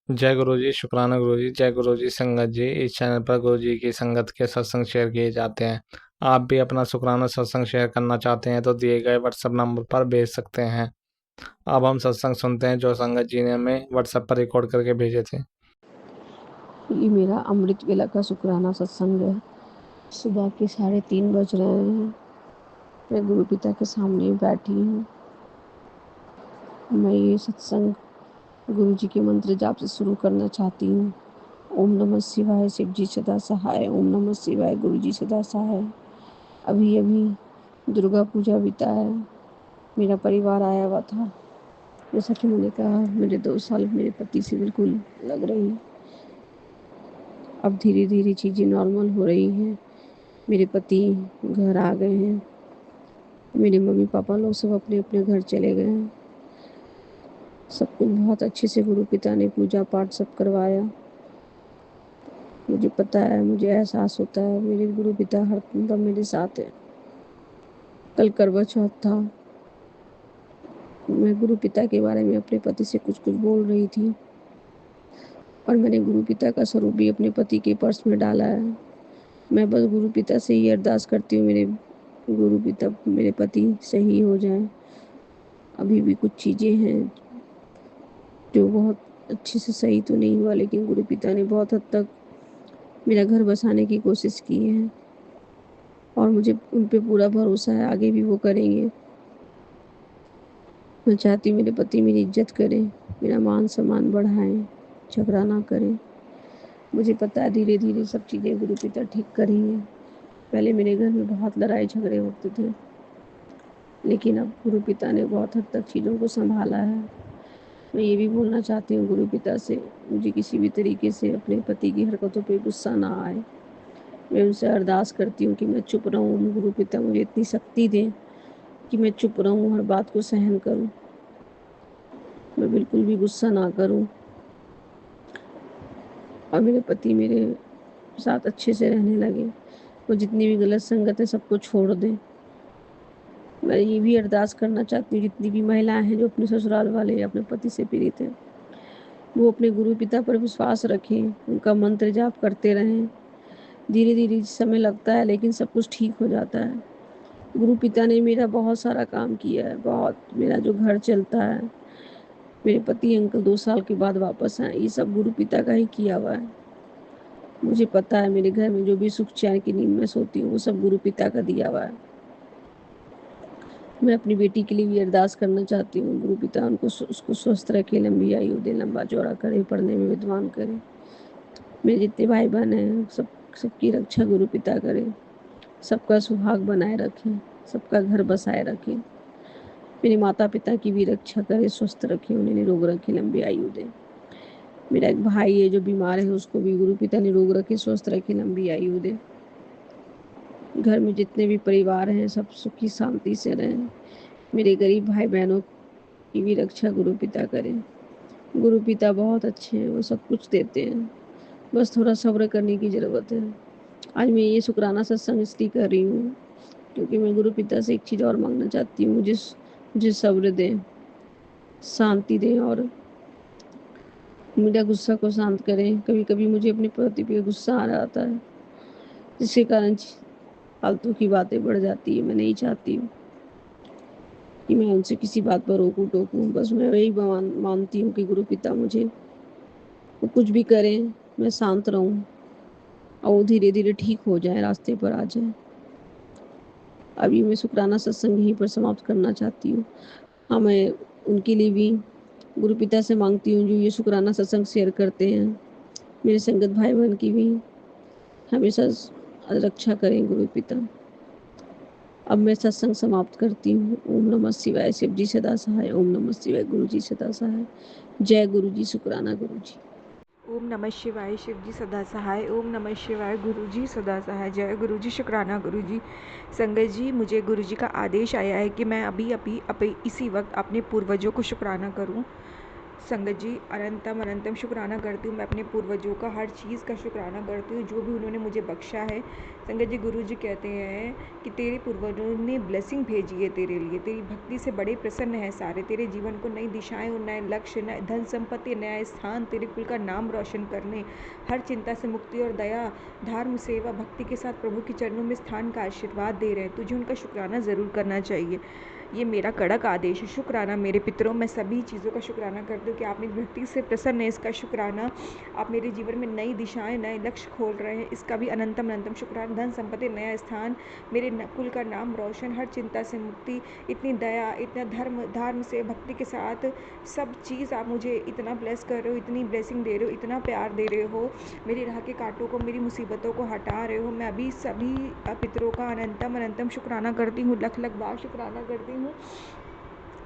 जय गुरु जी, शुक्राना गुरु जी। जय गुरु जी संगत जी। इस चैनल पर गुरु जी की संगत के सत्संग शेयर किए जाते हैं। आप भी अपना शुक्राना सत्संग शेयर करना चाहते हैं तो दिए गए व्हाट्सएप नंबर पर भेज सकते हैं। अब हम सत्संग सुनते हैं जो संगत जी ने हमें व्हाट्सएप पर रिकॉर्ड करके भेजे थे। ये मेरा अमृत वेला का शुक्राना सत्संग है। सुबह के 3:30 बज रहे हैं। मैं गुरु पिता के सामने बैठी हूँ। मैं ये सत्संग गुरु जी के मंत्र जाप से शुरू करना चाहती हूँ। ओम नमः शिवाय, शिव जी सदा सहाय। ओम नमः शिवाय, गुरु जी सदा सहाय। अभी अभी दुर्गा पूजा बीता है। मेरा परिवार आया हुआ था। जैसा कि मैंने कहा, मेरे 2 साल मेरे पति से बिल्कुल लग रही। अब धीरे धीरे चीज़ें नॉर्मल हो रही हैं। मेरे पति घर आ गए हैं। मेरे मम्मी पापा लोग सब अपने अपने घर चले गए हैं। सब कुछ बहुत अच्छे से गुरु पिता ने पूजा पाठ सब करवाया। मुझे पता है, मुझे एहसास होता है मेरे गुरु पिता हर दम मेरे साथ है। कल करवा चौथ था। मैं गुरु पिता के बारे में अपने पति से कुछ कुछ बोल रही थी और मैंने गुरु पिता का स्वरूप भी अपने पति के पर्स में डाला है। मैं बस गुरु पिता से ये अरदास करती हूँ, मेरे गुरु पिता मेरे पति सही हो जाएं। अभी भी कुछ चीज़ें हैं जो बहुत अच्छे से सही तो नहीं हुआ, लेकिन गुरु पिता ने बहुत हद तक मेरा घर बसाने की कोशिश की है और मुझे उन पे पूरा भरोसा है, आगे भी वो करेंगे। मैं चाहती हूँ मेरे पति मेरी इज्जत करें, मेरा मान सम्मान बढ़ाएं, झगड़ा ना करें। मुझे पता है धीरे धीरे सब चीज़ें गुरु पिता ठीक करेंगे। पहले मेरे घर में बहुत लड़ाई झगड़े होते थे, लेकिन अब गुरु पिता ने बहुत हद तक चीज़ों को संभाला है। मैं ये भी बोलना चाहती हूँ गुरु पिता से, मुझे किसी भी तरीके से अपने पति की हरकतों पे गुस्सा ना आए। मैं उनसे अरदास करती हूँ कि मैं चुप रहूँ। गुरु पिता मुझे इतनी शक्ति दें कि मैं चुप रहूँ, हर बात को सहन करूँ, मैं बिल्कुल भी गुस्सा ना करूँ और मेरे पति मेरे साथ अच्छे से रहने लगे। वो जितनी भी गलत संगत है सबको छोड़ दें। मैं ये भी अरदास करना चाहती हूँ जितनी भी महिलाएं हैं जो अपने ससुराल वाले या अपने पति से पीड़ित हैं, वो अपने गुरु पिता पर विश्वास रखें, उनका मंत्र जाप करते रहें। धीरे धीरे समय लगता है लेकिन सब कुछ ठीक हो जाता है। गुरु पिता ने मेरा बहुत सारा काम किया है, बहुत। मेरा जो घर चलता है, मेरे पति अंकल 2 साल के बाद वापस आए, ये सब गुरु पिता का ही किया हुआ है। मुझे पता है मेरे घर में जो भी सुख चैन की नींद में सोती हूँ वो सब गुरु पिता का दिया हुआ है। मैं अपनी बेटी के लिए भी अरदास करना चाहती हूँ, गुरु पिता उनको उसको स्वस्थ रखे, लंबी आयु दे, लंबा चौड़ा करे, पढ़ने में विद्वान करे। मेरे जितने भाई बहन हैं सबकी रक्षा गुरु पिता करे, सबका सुहाग बनाए रखें, सबका घर बसाए रखें। मेरे माता पिता की भी रक्षा करे, स्वस्थ रखे, उन्हें निरोग रखे, लंबी आयु दे। मेरा एक भाई है जो बीमार है, उसको भी गुरु पिता निरोग रखे, स्वस्थ रखे, लंबी आयु दे। घर में जितने भी परिवार हैं सब सुखी शांति से रहें। मेरे गरीब भाई बहनों की भी रक्षा गुरु पिता करें। गुरु पिता बहुत अच्छे हैं, वो सब कुछ देते हैं, बस थोड़ा सब्र करने की ज़रूरत है। आज मैं ये शुक्राना सत्संग इसलिए कर रही हूँ क्योंकि मैं गुरु पिता से एक चीज़ और मांगना चाहती हूँ, मुझे सब्र दें, शांति दें और मेरा गुस्सा को शांत करें। कभी कभी मुझे अपने पति पे गुस्सा आ जाता है, जिसके कारण फालतू की बातें बढ़ जाती है। मैं नहीं चाहती हूँ कि मैं उनसे किसी बात पर रोकूं टोकूं। बस मैं वही मानती हूँ कि गुरु पिता मुझे, वो कुछ भी करें, मैं शांत रहूं और वो धीरे धीरे ठीक हो जाए, रास्ते पर आ जाए। अभी मैं शुक्राना सत्संग यहीं पर समाप्त करना चाहती हूँ। हाँ, मैं उनके लिए भी गुरु पिता से मांगती हूँ जो ये शुक्राना सत्संग शेयर करते हैं। मेरे संगत भाई बहन की भी हमेशा रक्षा करें गुरु पिता। अब मैं सत्संग समाप्त करती हूँ। ओम नमः शिवाय, शिव जी सदा सहाय। ओम नमः शिवाय, गुरु जी सदा सहाय। जय गुरु जी, शुक्राना गुरु जी। ओम नमः शिवाय, शिव जी सदा सहाय। ओम नमः शिवाय, गुरु जी सदा सहाय। जय गुरु जी, शुक्राना गुरु जी। संगत जी, मुझे गुरु जी का आदेश आया है कि मैं अभी अभी इसी वक्त अपने पूर्वजों को शुक्राना करूं। संगत जी अनंतम अनंतम शुक्राना करती हूँ। मैं अपने पूर्वजों का हर चीज़ का शुक्राना करती हूँ जो भी उन्होंने मुझे बख्शा है। संगत जी गुरु जी कहते हैं कि तेरे पूर्वजों ने ब्लेसिंग भेजी है तेरे लिए, तेरी भक्ति से बड़े प्रसन्न है सारे, तेरे जीवन को नई दिशाएं और नए लक्ष्य, नए धन संपत्ति, नया स्थान, तेरे कुल का नाम रोशन करने, हर चिंता से मुक्ति और दया, धर्म, सेवा, भक्ति के साथ प्रभु के चरणों में स्थान का आशीर्वाद दे रहे हैं। तुझे उनका शुक्राना ज़रूर करना चाहिए। ये मेरा कड़क आदेश है। शुक्राना मेरे पितरों, मैं सभी चीज़ों का शुक्राना करती हूँ कि आप मेरी भक्ति से प्रसन्न हैं। इसका शुक्राना, आप मेरे जीवन में नई दिशाएं, नए लक्ष्य खोल रहे हैं, इसका भी अनंतम अनंतम शुक्राना। धन संपत्ति, नया स्थान, मेरे कुल का नाम रोशन, हर चिंता से मुक्ति, इतनी दया, इतना धर्म से भक्ति के साथ सब चीज़ आप मुझे इतना ब्लेस कर रहे हो, इतनी ब्लेसिंग दे रहे हो, इतना प्यार दे रहे हो, मेरी राह के कांटों को, मेरी मुसीबतों को हटा रहे हो। मैं अभी सभी पितरों का अनंतम अनंतम शुक्राना करती हूँ, लख लख बार शुक्राना करती हूँ।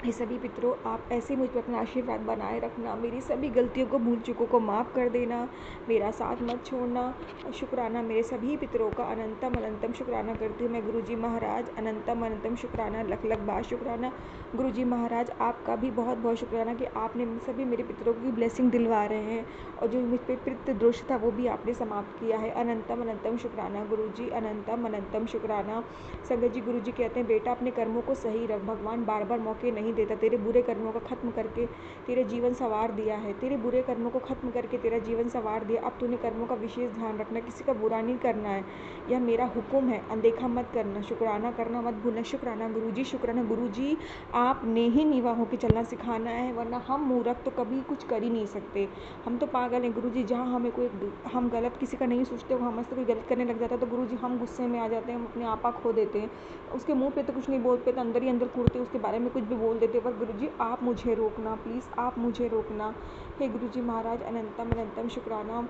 ये सभी पितरों, आप ऐसे मुझ पर अपना आशीर्वाद बनाए रखना, मेरी सभी गलतियों को, भूल चूकों को माफ़ कर देना, मेरा साथ मत छोड़ना। शुक्राना मेरे सभी पितरों का अनंतम अनंतम शुक्राना करती हूँ मैं। गुरुजी महाराज अनंतम अनंतम शुक्राना, लख लख बार शुक्राना। गुरुजी महाराज आपका भी बहुत बहुत शुक्राना कि आपने सभी मेरे पितरों की ब्लेसिंग दिलवा रहे हैं और जो मुझ पर पितृ दोष था वो भी आपने समाप्त किया है। अनंतम अनंतम शुक्राना गुरुजी, अनंतम अनंतम शुक्राना। संगत जी गुरुजी कहते हैं बेटा अपने कर्मों को सही रख, भगवान बार बार मौके नहीं देता। तेरे बुरे कर्मों को खत्म करके तेरे जीवन संवार दिया है, तेरे बुरे कर्मों को खत्म करके तेरा जीवन संवार दिया। अब तूने कर्मों का विशेष ध्यान रखना, किसी का बुरा नहीं करना है, यह मेरा हुक्म है, अनदेखा मत करना, शुक्राना करना मत भूलना। शुक्राना गुरुजी, शुक्राना गुरुजी, आपने ही नीवा होकर चलना सिखाना है, वरना हम मूर्ख तो कभी कुछ कर ही नहीं सकते। हम तो पागल हैं गुरुजी, जहाँ हमें कोई हम गलत किसी का नहीं सोचते, वो हमसे कोई गलत करने लग जाता है तो गुरुजी हम गुस्से में आ जाते हैं, हम अपने आपा खो देते हैं। उसके मुंह पे तो कुछ नहीं बोलते, तो अंदर ही अंदर कूदते उसके बारे में कुछ भी बोल देते। पर गुरुजी आप मुझे रोकना प्लीज़, आप मुझे रोकना। हे गुरुजी महाराज अनंतम अनंतम शुक्राना।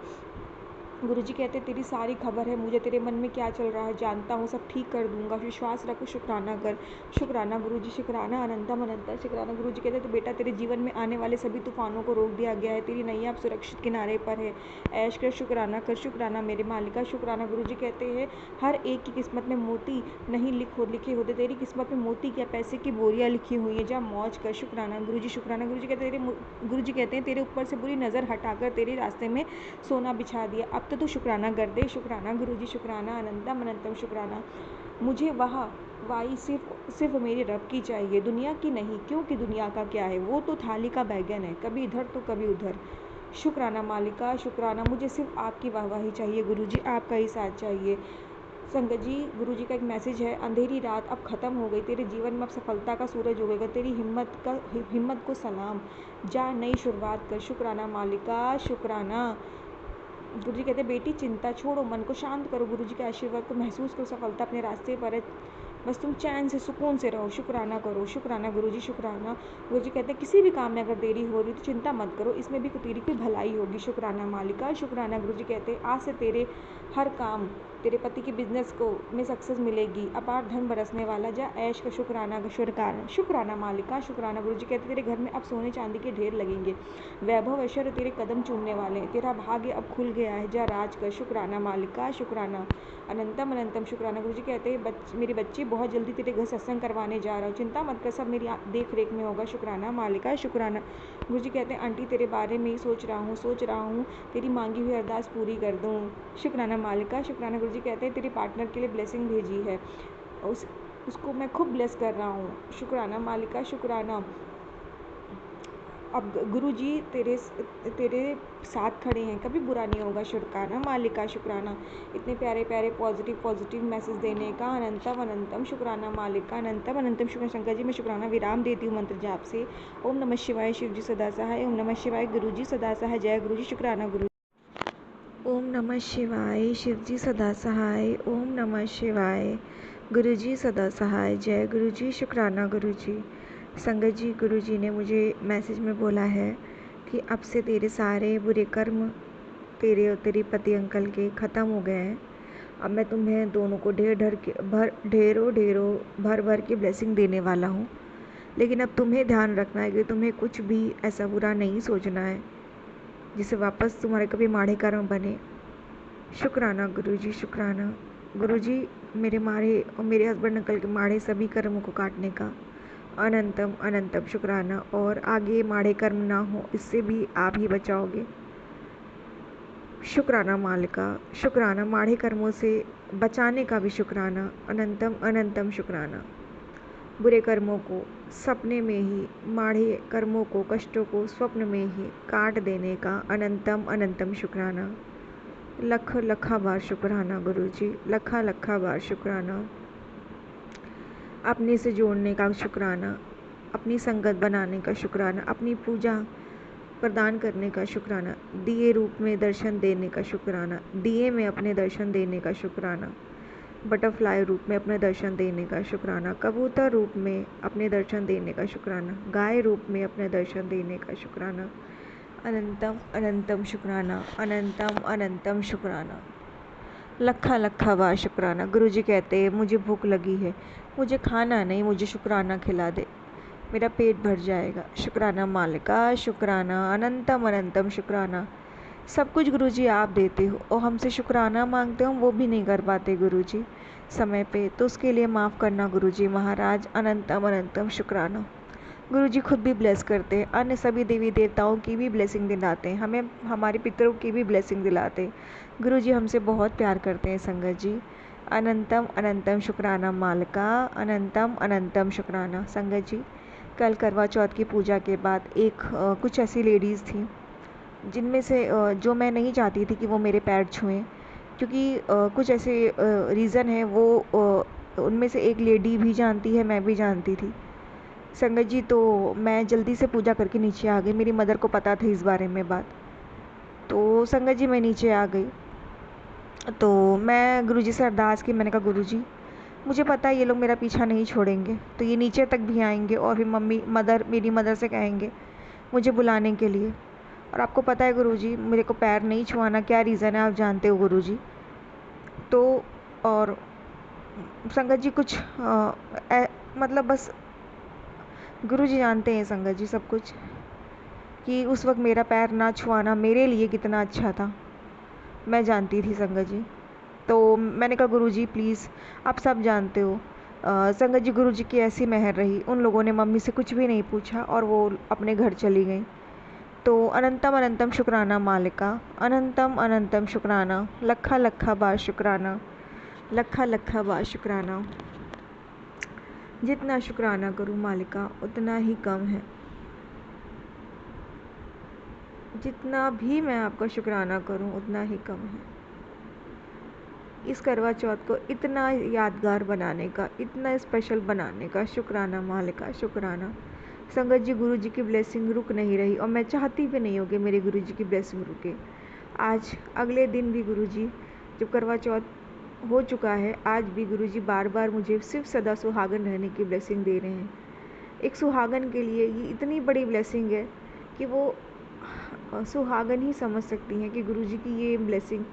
गुरुजी कहते तेरी सारी खबर है मुझे, तेरे मन में क्या चल रहा है जानता हूँ, सब ठीक कर दूंगा, विश्वास रखो, शुक्राना कर। शुक्राना गुरुजी, शुक्राना अनंतम अनंतम शुक्राना। गुरुजी कहते तो बेटा तेरे जीवन में आने वाले सभी तूफानों को रोक दिया गया है, तेरी नैया अब सुरक्षित किनारे पर है, ऐश कर, शुक्राना कर। शुक्राना मेरे मालिका, शुक्राना। गुरुजी कहते हैं हर एक की किस्मत में मोती नहीं लिखे होते, तेरी किस्मत में मोती क्या पैसे की बोरियाँ लिखी हुई हैं, जा मौज कर। शुक्राना गुरुजी, शुक्राना। गुरुजी कहते हैं तेरे ऊपर से बुरी नज़र हटाकर तेरे रास्ते में सोना बिछा दिया, अब तो तू शुक्राना कर दे। शुक्राना गुरुजी, शुक्राना अनंतम अनंतम शुक्राना। मुझे वाई सिर्फ मेरे रब की चाहिए, दुनिया की नहीं, क्योंकि दुनिया का क्या है, वो तो थाली का बैगन है, कभी इधर तो कभी उधर। शुक्राना मालिका, शुक्राना। मुझे सिर्फ आपकी वाहवाही चाहिए गुरुजी, आपका ही साथ चाहिए। संगत जी गुरुजी का एक मैसेज है, अंधेरी रात अब ख़त्म हो गई, तेरे जीवन में अब सफलता का सूरज उगेगा, तेरी हिम्मत को सलाम, जा नई शुरुआत कर। शुक्राना मालिका, शुक्राना। गुरुजी कहते हैं बेटी चिंता छोड़ो, मन को शांत करो, गुरुजी के आशीर्वाद को महसूस करो, सफलता अपने रास्ते पर है, बस तुम चैन से सुकून से रहो। शुक्राना करो। शुक्राना गुरुजी, शुक्राना। गुरुजी कहते हैं किसी भी काम में अगर देरी हो रही तो चिंता मत करो, इसमें भी तेरी कोई भलाई होगी। शुक्राना मालिका, शुक्राना। गुरुजी कहते हैं आज से तेरे हर काम, तेरे पति के बिजनेस को में सक्सेस मिलेगी, अपार धन बरसने वाला, जा ऐश का। शुक्राना शुक्राना मालिका, शुक्राना। गुरुजी कहते तेरे घर में अब सोने चांदी के ढेर लगेंगे, वैभव ऐश्वर्य तेरे कदम चूमने वाले हैं, तेरा भाग्य अब खुल गया है, जा राज कर। शुक्राना मालिका, शुक्राना अनंतम अनंतम शुक्राना। गुरुजी कहते हैं मेरी बच्ची बहुत जल्दी तेरे घर सत्संग करवाने जा रहा हूँ, चिंता मत कर, सब मेरी देख रेख में होगा। शुक्राना मालिका, शुक्राना। गुरुजी कहते हैं आंटी तेरे बारे में ही सोच रहा हूँ तेरी मांगी हुई अरदास पूरी कर दूँ। शुक्राना मालिका, शुक्राना। गुरुजी कहते हैं तेरे पार्टनर के लिए ब्लेसिंग भेजी है, उसको मैं खूब ब्लेस कर रहा हूँ। शुक्राना मालिका, शुक्राना। अब गुरुजी तेरे साथ खड़े हैं, कभी बुरा नहीं होगा। शुक्राना मालिका, शुक्राना। इतने प्यारे प्यारे पॉजिटिव मैसेज देने का अनंतम अनंतम शुक्राना मालिका, अनंतम अनंतम शुक्राना। शंकर जी मैं शुक्राना विराम देती हूँ मंत्र जाप से। ओम नमः शिवाय, शिव जी सदा सहाय। ओम नमः शिवाय, गुरु जी सदा सहाय। जय गुरु जी, शुक्राना गुरु। ओम नमः शिवाय, शिव जी सदा सहाय। ओम नमः शिवाय, गुरु जी सदा सहाय। जय गुरु जी, शुक्राना गुरु जी। संगत जी गुरुजी ने मुझे मैसेज में बोला है कि अब से तेरे सारे बुरे कर्म तेरे और तेरी पति अंकल के ख़त्म हो गए हैं। अब मैं तुम्हें दोनों को ढेरों भर के ब्लेसिंग देने वाला हूँ, लेकिन अब तुम्हें ध्यान रखना है कि तुम्हें कुछ भी ऐसा बुरा नहीं सोचना है जिससे वापस तुम्हारे कभी माड़े कर्म बने। शुक्राना गुरुजी, शुक्राना। गुरुजी मेरे माड़े और मेरे हस्बैंड अंकल के माड़े सभी कर्मों को काटने का अनंतम अनंतम शुक्राना। और आगे माड़े कर्म ना हो, इससे भी आप ही बचाओगे। शुक्राना मालिका, शुक्राना माड़े कर्मों से बचाने का भी शुक्राना। अनंतम अनंतम शुक्राना। बुरे कर्मों को सपने में ही, माड़े कर्मों को, कष्टों को स्वप्न में ही काट देने का अनंतम अनंतम शुक्राना। लख लखा बार शुक्राना गुरुजी, लखा लखा बार शुक्राना। अपने से जोड़ने का शुक्राना, अपनी संगत बनाने का शुक्राना, अपनी पूजा प्रदान करने का शुक्राना, दिए रूप में दर्शन देने का शुक्राना, दिए में अपने दर्शन देने का शुक्राना, बटरफ्लाई रूप में अपने दर्शन देने का शुक्राना, कबूतर रूप में अपने दर्शन देने का शुक्राना, गाय रूप में अपने दर्शन देने का शुक्राना। अनंतम अनंतम शुक्राना, अनंतम अनंतम शुक्राना। लखा लखा बार शुक्राना। गुरुजी कहते हैं मुझे भूख लगी है, मुझे खाना नहीं, मुझे शुक्राना खिला दे, मेरा पेट भर जाएगा। शुक्राना मालिका, शुक्राना। अनंतम अनंतम शुक्राना। सब कुछ गुरुजी आप देते हो और हमसे शुक्राना मांगते हो, वो भी नहीं कर पाते गुरुजी समय पे, तो उसके लिए माफ़ करना गुरुजी महाराज। अनंतम अनंतम शुक्राना। गुरुजी खुद भी ब्लेस करते हैं, अन्य सभी देवी देवताओं की भी ब्लेसिंग दिलाते हैं, हमें हमारे पितरों की भी ब्लेसिंग दिलाते हैं। गुरुजी हमसे बहुत प्यार करते हैं संगत जी। अनंतम अनंतम शुक्राना मालिका, अनंतम अनंतम शुक्राना। संगत जी, कल करवा चौथ की पूजा के बाद कुछ ऐसी लेडीज़ थी जिनमें से जो मैं नहीं चाहती थी कि वो मेरे पैर छुएं, क्योंकि कुछ ऐसे रीज़न है, वो उनमें से एक लेडी भी जानती है, मैं भी जानती थी संगत जी। तो मैं जल्दी से पूजा करके नीचे आ गई, मेरी मदर को पता था इस बारे में बात, तो संगत जी मैं नीचे आ गई। तो मैं गुरुजी से अरदास की, मैंने कहा गुरुजी मुझे पता है ये लोग मेरा पीछा नहीं छोड़ेंगे, तो ये नीचे तक भी आएंगे और फिर मेरी मदर से कहेंगे मुझे बुलाने के लिए, और आपको पता है गुरुजी मेरे को पैर नहीं छुआना, क्या रीज़न है आप जानते हो गुरुजी। तो और संगत जी कुछ मतलब बस गुरुजी जानते हैं संगत जी सब कुछ, कि उस वक्त मेरा पैर ना छुआना मेरे लिए कितना अच्छा था, मैं जानती थी संगत जी। तो मैंने कहा गुरुजी प्लीज़, आप सब जानते हो। संगत जी गुरुजी की ऐसी मेहर रही, उन लोगों ने मम्मी से कुछ भी नहीं पूछा और वो अपने घर चली गई। तो अनंतम अनंतम शुक्राना मालिका, अनंतम अनंतम शुक्राना। लखा लखा बार शुक्राना, लखा लखा बार शुक्राना। जितना शुक्राना करूँ मालिका उतना ही कम है, जितना भी मैं आपका शुक्राना करूं उतना ही कम है। इस करवा चौथ को इतना यादगार बनाने का, इतना स्पेशल बनाने का शुक्राना मालिका, शुक्राना। संगत जी गुरुजी की ब्लेसिंग रुक नहीं रही और मैं चाहती भी नहीं हूँ कि मेरे गुरुजी की ब्लेसिंग रुके। आज अगले दिन भी गुरुजी, जब करवा चौथ हो चुका है, आज भी गुरुजी बार बार मुझे सिर्फ सदा सुहागन रहने की ब्लेसिंग दे रहे हैं। एक सुहागन के लिए ये इतनी बड़ी ब्लेसिंग है कि वो सुहागन ही समझ सकती हैं कि गुरुजी की ये ब्लेसिंग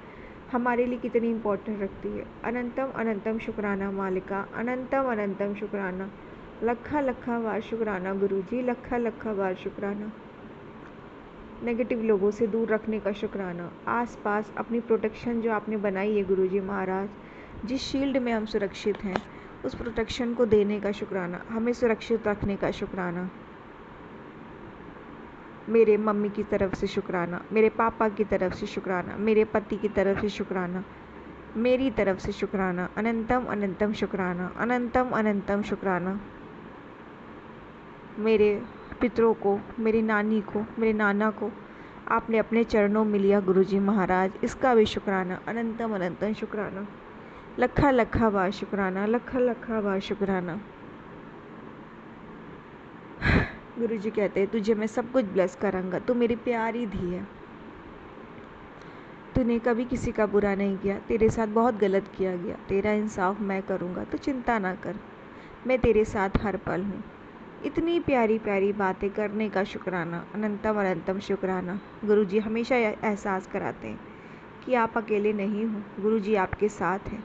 हमारे लिए कितनी इम्पोर्टेंट रखती है। अनंतम अनंतम शुक्राना मालिका, अनंतम अनंतम शुक्राना। लखा लखा बार शुक्राना गुरुजी, लखा लखा बार शुक्राना। नेगेटिव लोगों से दूर रखने का शुक्राना। आसपास अपनी प्रोटेक्शन जो आपने बनाई है गुरुजी महाराज, जिस शील्ड में हम सुरक्षित हैं उस प्रोटेक्शन को देने का शुक्राना, हमें सुरक्षित रखने का शुक्राना। मेरे मम्मी की तरफ से शुक्राना, मेरे पापा की तरफ से शुक्राना, मेरे पति की तरफ से शुक्राना, मेरी तरफ से शुक्राना। अनंतम अनंतम शुक्राना, अनंतम अनंतम शुक्राना। मेरे पितरों को, मेरी नानी को, मेरे नाना को आपने अपने चरणों में लिया गुरुजी महाराज, इसका भी शुक्राना। अनंतम अनंतम शुक्राना। लखा लखा बार शुक्राना, लखा लखा बार शुक्राना। गुरुजी कहते हैं तुझे मैं सब कुछ ब्लेस करूँगा, तू मेरी प्यारी धी है, तूने कभी किसी का बुरा नहीं किया, तेरे साथ बहुत गलत किया गया, तेरा इंसाफ मैं करूँगा, तो चिंता ना कर, मैं तेरे साथ हर पल हूँ। इतनी प्यारी प्यारी बातें करने का शुक्राना। अनंतम अनंतम शुक्राना। गुरुजी हमेशा एहसास कराते हैं कि आप अकेले नहीं हो, गुरुजी आपके साथ हैं।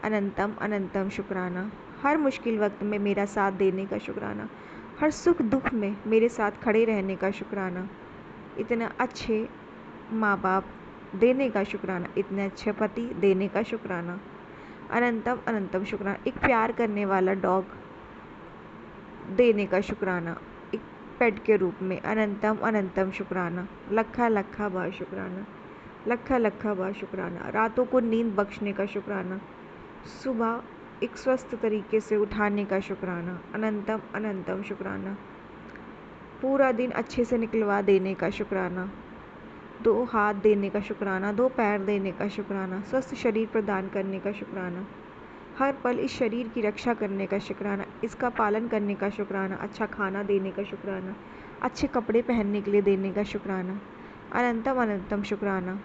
अनंतम अनंतम शुक्राना। हर मुश्किल वक्त में मेरा साथ देने का शुक्राना, हर सुख दुख में मेरे साथ खड़े रहने का शुक्राना। इतने अच्छे माँ बाप देने का शुक्राना, इतने अच्छे पति देने का शुक्राना। अनंतम अनंतम शुक्राना। एक प्यार करने वाला डॉग देने का शुक्राना, एक पेट के रूप में। अनंतम अनंतम शुक्राना, लखा लखा बार शुक्राना, लखा लखा बार शुक्राना। रातों को नींद बख्शने का शुक्राना, सुबह एक स्वस्थ तरीके से उठाने का शुक्राना, अनंतम अनंतम शुक्राना। पूरा दिन अच्छे से निकलवा देने का शुक्राना, 2 हाथ देने का शुक्राना, 2 पैर देने का शुक्राना, स्वस्थ शरीर प्रदान करने का शुक्राना, हर पल इस शरीर की रक्षा करने का शुक्राना, इसका पालन करने का शुक्राना, अच्छा खाना देने का शुक्राना, अच्छे कपड़े पहनने के लिए देने का शुक्राना, अनंतम अनंतम शुक्राना।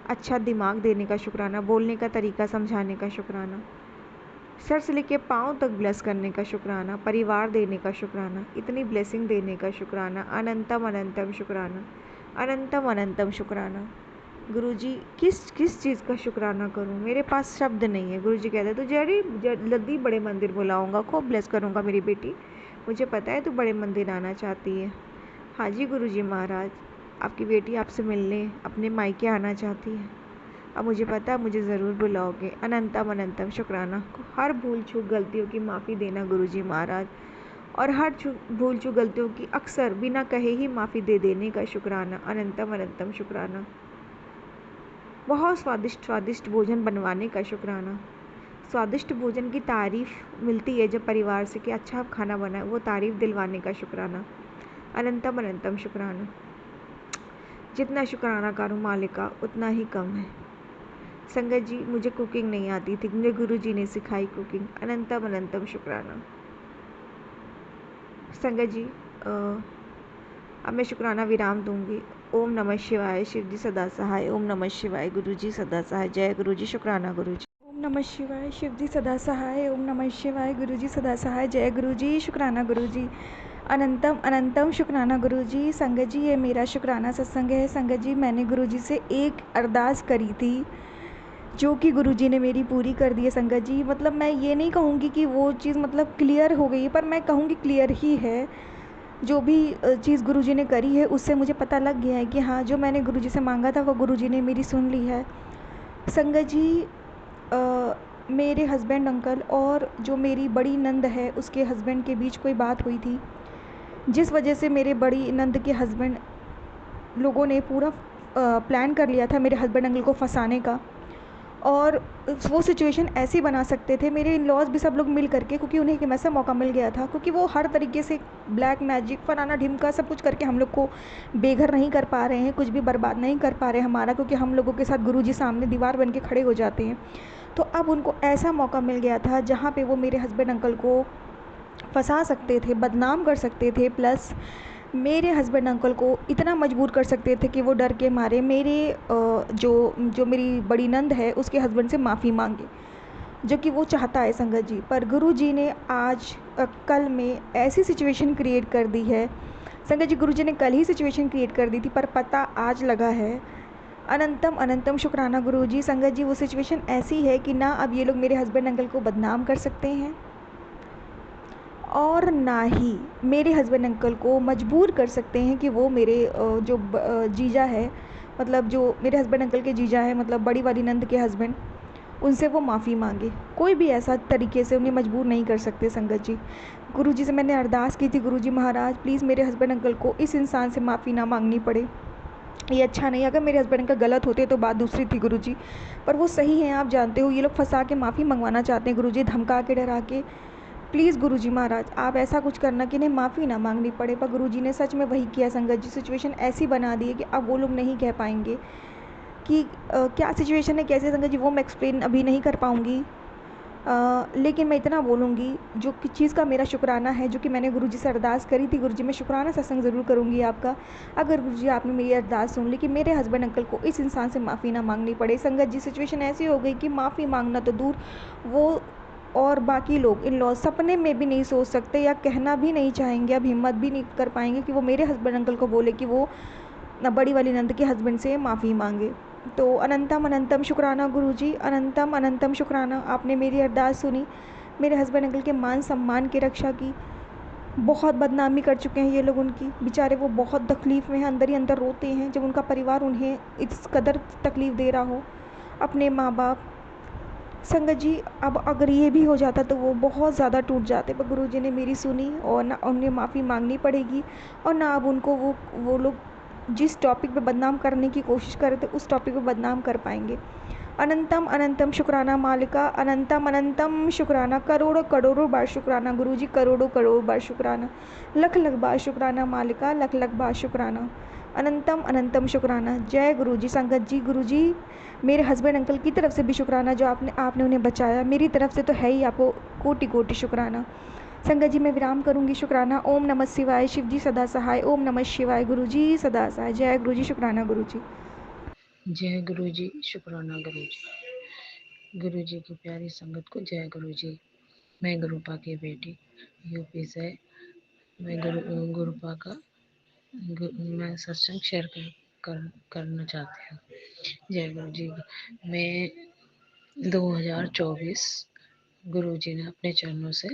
अच्छा दिमाग देने का शुक्राना, बोलने का तरीका समझाने का शुक्राना, सर से लेके पाँव तक ब्लेस करने का शुक्राना, परिवार देने का शुक्राना, इतनी ब्लेसिंग देने का शुक्राना, अनंतम अनंतम शुक्राना, अनंतम अनंतम शुक्राना। गुरुजी किस किस चीज़ का शुक्राना करूं, मेरे पास शब्द नहीं है। गुरुजी कहते तो जल्दी बड़े मंदिर बुलाऊंगा, खूब ब्लेस करूंगा मेरी बेटी, मुझे पता है तू बड़े मंदिर आना चाहती है। हाँ जी गुरुजी महाराज, आपकी बेटी आपसे मिलने अपने मायके आना चाहती है, अब मुझे पता है मुझे ज़रूर बुलाओगे। अनंतम अनंतम शुक्राना। हर भूल चूक गलतियों की माफ़ी देना गुरुजी महाराज, और हर भूल चूक गलतियों की अक्सर बिना कहे ही माफ़ी दे देने का शुक्राना, अनंतम अनंतम शुक्राना। बहुत स्वादिष्ट स्वादिष्ट भोजन बनवाने का शुक्राना। स्वादिष्ट भोजन की तारीफ़ मिलती है जब परिवार से कि अच्छा खाना बना है, वो तारीफ़ दिलवाने का शुक्राना, अनंतम अनंतम शुक्राना। जितना शुक्राना करूँ मालिका उतना ही कम है। संगत जी मुझे कुकिंग नहीं आती थी, मुझे गुरुजी ने सिखाई कुकिंग, अनंतम अनंतम शुक्राना। संगत जी अब मैं शुक्राना विराम दूंगी। ओम नमः शिवाय, शिव जी सदा सहाय। ओम नमः शिवाय, गुरु जी सदा सहाय। जय गुरु जी, शुक्राना गुरु जी। ओम नमः शिवाय, शिव जी सदा सहाय। ओम नमः शिवाय, गुरु जी सदा सहाय। जय गुरु जी, शुक्राना गुरु जी। अनंतम अनंतम शुक्राना गुरु जी। संगत जी ये मेरा शुक्राना सत्संग है। संगत जी मैंने गुरु जी से एक अरदास करी थी जो कि गुरुजी ने मेरी पूरी कर दी है। संगत जी मतलब मैं ये नहीं कहूँगी कि वो चीज़ मतलब क्लियर हो गई है, पर मैं कहूँगी क्लियर ही है। जो भी चीज़ गुरुजी ने करी है उससे मुझे पता लग गया है कि हाँ जो मैंने गुरुजी से मांगा था वो गुरुजी ने मेरी सुन ली है। संगत जी मेरे हस्बैंड अंकल और जो मेरी बड़ी नंद है उसके हस्बैंड के बीच कोई बात हुई थी, जिस वजह से मेरे बड़ी नंद के हस्बैंड लोगों ने पूरा प्लान कर लिया था मेरे हस्बैंड अंकल को फंसाने का, और वो सिचुएशन ऐसी बना सकते थे मेरे इन लॉज भी सब लोग मिल करके, क्योंकि उन्हें एक ऐसा मौका मिल गया था, क्योंकि वो हर तरीके से ब्लैक मैजिक फलाना ढिमका सब कुछ करके हम लोग को बेघर नहीं कर पा रहे हैं, कुछ भी बर्बाद नहीं कर पा रहे हमारा, क्योंकि हम लोगों के साथ गुरुजी सामने दीवार बन के खड़े हो जाते हैं। तो अब उनको ऐसा मौका मिल गया था जहाँ पे वो मेरे हस्बैंड अंकल को फंसा सकते थे, बदनाम कर सकते थे, प्लस मेरे हस्बैंड अंकल को इतना मजबूर कर सकते थे कि वो डर के मारे मेरे जो मेरी बड़ी नंद है उसके हस्बैंड से माफ़ी मांगे, जो कि वो चाहता है संगत जी। पर गुरु जी ने आज कल में ऐसी सिचुएशन क्रिएट कर दी है संगत जी, गुरु जी ने कल ही सिचुएशन क्रिएट कर दी थी पर पता आज लगा है। अनंतम अनंतम शुक्राना गुरु जी। संगत जी वो सिचुएशन ऐसी है कि ना अब ये लोग मेरे हस्बैंड अंकल को बदनाम कर सकते हैं और ना ही मेरे हस्बैंड अंकल को मजबूर कर सकते हैं कि वो मेरे जो जीजा है, मतलब जो मेरे हस्बैंड अंकल के जीजा है, मतलब बड़ी वाली नंद के हस्बैंड, उनसे वो माफ़ी मांगे। कोई भी ऐसा तरीके से उन्हें मजबूर नहीं कर सकते संगत जी। गुरुजी से मैंने अरदास की थी, गुरुजी महाराज प्लीज़ मेरे हस्बैंड अंकल को इस इंसान से माफ़ी ना मांगनी पड़े, ये अच्छा नहीं। अगर मेरे हस्बैंड अंकल गलत होते तो बात दूसरी थी गुरुजी, पर वो सही हैं, आप जानते हो। ये लोग फंसा के माफ़ी मंगवाना चाहते हैं गुरुजी, धमका के डरा के। प्लीज़ गुरुजी महाराज आप ऐसा कुछ करना कि इन्हें माफ़ी ना मांगनी पड़े। पर गुरुजी ने सच में वही किया संगत जी, सिचुएशन ऐसी बना दी है कि अब वो लोग नहीं कह पाएंगे कि क्या सिचुएशन है, कैसे संगत जी वो मैं एक्सप्लेन अभी नहीं कर पाऊँगी। लेकिन मैं इतना बोलूँगी जो कि चीज़ का मेरा शुक्राना है, जो कि मैंने गुरुजी से अरदास करी थी, गुरुजी मैं शुक्राना सत्संग ज़रूर करूँगी आपका, अगर गुरुजी आपने मेरी अरदास सुन ली कि मेरे हस्बैंड अंकल को इस इंसान से माफ़ी ना मांगनी पड़े। संगत जी सिचुएशन ऐसी हो गई कि माफ़ी मांगना तो दूर, वो और बाकी लोग इन लॉ सपने में भी नहीं सोच सकते या कहना भी नहीं चाहेंगे, अब हिम्मत भी नहीं कर पाएंगे कि वो मेरे हस्बैंड अंकल को बोले कि वो बड़ी वाली नंद के हस्बैंड से माफ़ी मांगे। तो अनंतम अनंतम शुक्राना गुरुजी, अनंतम अनंतम शुक्राना, आपने मेरी अरदास सुनी, मेरे हस्बैंड अंकल के मान सम्मान की रक्षा की। बहुत बदनामी कर चुके हैं ये लोग उनकी, बेचारे वो बहुत तकलीफ़ में हैं, अंदर ही अंदर रोते हैं जब उनका परिवार उन्हें इस कदर तकलीफ़ दे रहा हो, अपने माँ बाप संगत जी अब अगर ये भी हो जाता तो वो बहुत ज़्यादा टूट जाते, पर गुरुजी ने मेरी सुनी और ना उन्हें माफ़ी मांगनी पड़ेगी और ना अब उनको वो लोग जिस टॉपिक पे बदनाम करने की कोशिश कर रहे थे उस टॉपिक पे बदनाम कर पाएंगे। अनंतम अनंतम शुक्राना मालिका, अनंतम अनंतम शुक्राना, करोड़ों करोड़ों बार शुक्राना गुरुजी, करोड़ों करोड़ों बार शुक्राना, लख लख बार शुक्राना मालिका, लख लख बार शुक्राना, अनंतम अनंतम शुक्राना। जय गुरुजी। संगत जी गुरुजी मेरे हस्बैंड अंकल की तरफ से भी शुक्राना जो आपने उन्हें बचाया, मेरी तरफ से तो है ही आपको कोटि कोटि शुक्राना। संगत जी मैं विराम करूंगी। शुक्राना। ओम नमः शिवाय। शिव जी सदा सहाय। ओम नमः शिवाय। गुरुजी सदा सहाय। जय गुरुजी। शुक्राना गुरुजी। जय गुरु जी। शुक्राना गुरु जी। गुरु जी की प्यारी संगत को जय गुरु जी। मैं गुरुपा की बेटी यूपी से, मैं गुरुपा का मैं सत्संग शेयर करना चाहती हूँ। जय गुरु जी। मैं 2024 गुरु जी ने अपने चरणों से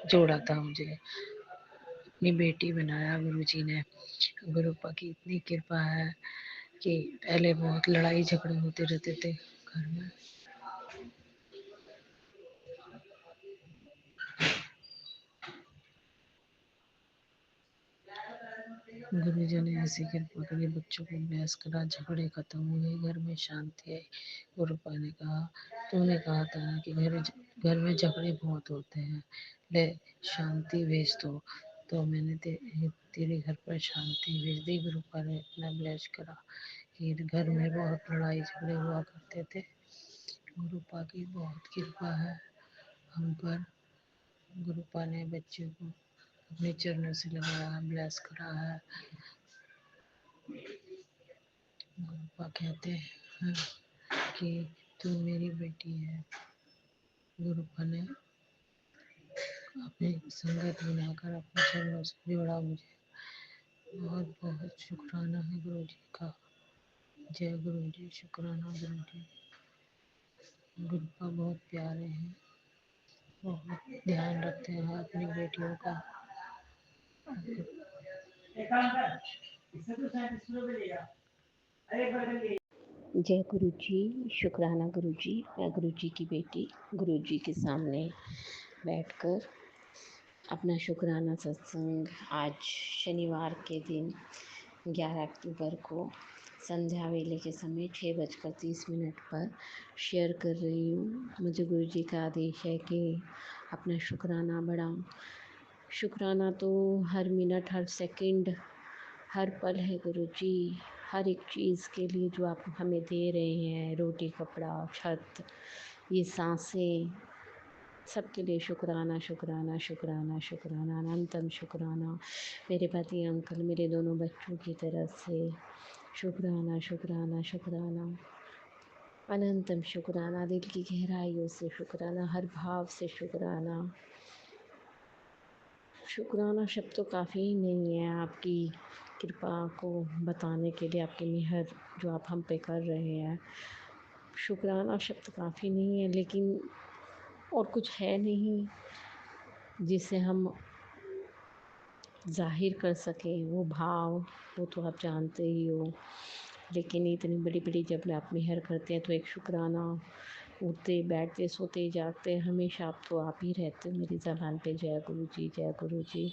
जोड़ा था मुझे, अपनी बेटी बनाया गुरु जी ने। गुरुपा की इतनी कृपा है कि पहले बहुत लड़ाई झगड़े होते रहते थे घर में, गुरुजी ने ऐसी कृपा करी, बच्चों को अभ्यास करा, झगड़े खत्म हुए, घर में शांति आई। गुरुपा ने कहा, तूने कहा था ना कि घर में झगड़े बहुत होते हैं, ले शांति भेज दो। तो मैंने तेरे घर पर शांति भेज दी। गुरुपा ने अपना ब्लेस करा कि घर में बहुत लड़ाई झगड़े हुआ करते थे। गुरुपा की बहुत कृपा है हम पर। गुरुपा ने बच्चे को अपने चरणों से लगाया, ब्लेस करा है। गुरुपा कहते हैं कि तू मेरी बेटी है। गुरुपा ने अपनी संगत बनाकर अपने चरणों से जोड़ा मुझे। बहुत बहुत शुक्राना है गुरु जी का। जय गुरु जी। शुक्राना गुरु जी। गुरुपा बहुत प्यारे हैं, बहुत ध्यान रखते हैं अपनी बेटियों का। जय गुरु जी। शुक्राना गुरु जी। मैं गुरु जी की बेटी गुरु जी के सामने बैठकर अपना शुक्राना सत्संग आज शनिवार के दिन 11 अक्टूबर को संध्या वेले के समय 6:30 पर शेयर कर रही हूँ। मुझे गुरु जी का आदेश है कि अपना शुक्राना बढ़ाऊँ। शुक्राना तो हर मिनट, हर सेकंड, हर पल है गुरु जी। हर एक चीज़ के लिए जो आप हमें दे रहे हैं, रोटी, कपड़ा, छत, ये सांसें, सबके लिए शुक्राना शुक्राना शुक्राना शुक्राना, अनंतम शुक्राना। मेरे पति अंकल, मेरे दोनों बच्चों की तरफ से शुक्राना शुक्राना शुक्राना, अनंतम शुक्राना, दिल की गहराइयों से शुक्राना, हर भाव से शुक्राना। शुक्राना शब्द तो काफ़ी नहीं है आपकी कृपा को बताने के लिए, आपकी मेहर जो आप हम पे कर रहे हैं। शुक्राना शब्द काफ़ी नहीं है, लेकिन और कुछ है नहीं जिसे हम ज़ाहिर कर सकें वो भाव। वो तो आप जानते ही हो, लेकिन इतनी बड़ी बड़ी जब आप मेहर करते हैं तो एक शुक्राना। उठते बैठते सोते जागते हमेशा आप ही रहते हो मेरी ज़बान पे। जय गुरु जी, जय गुरु जी।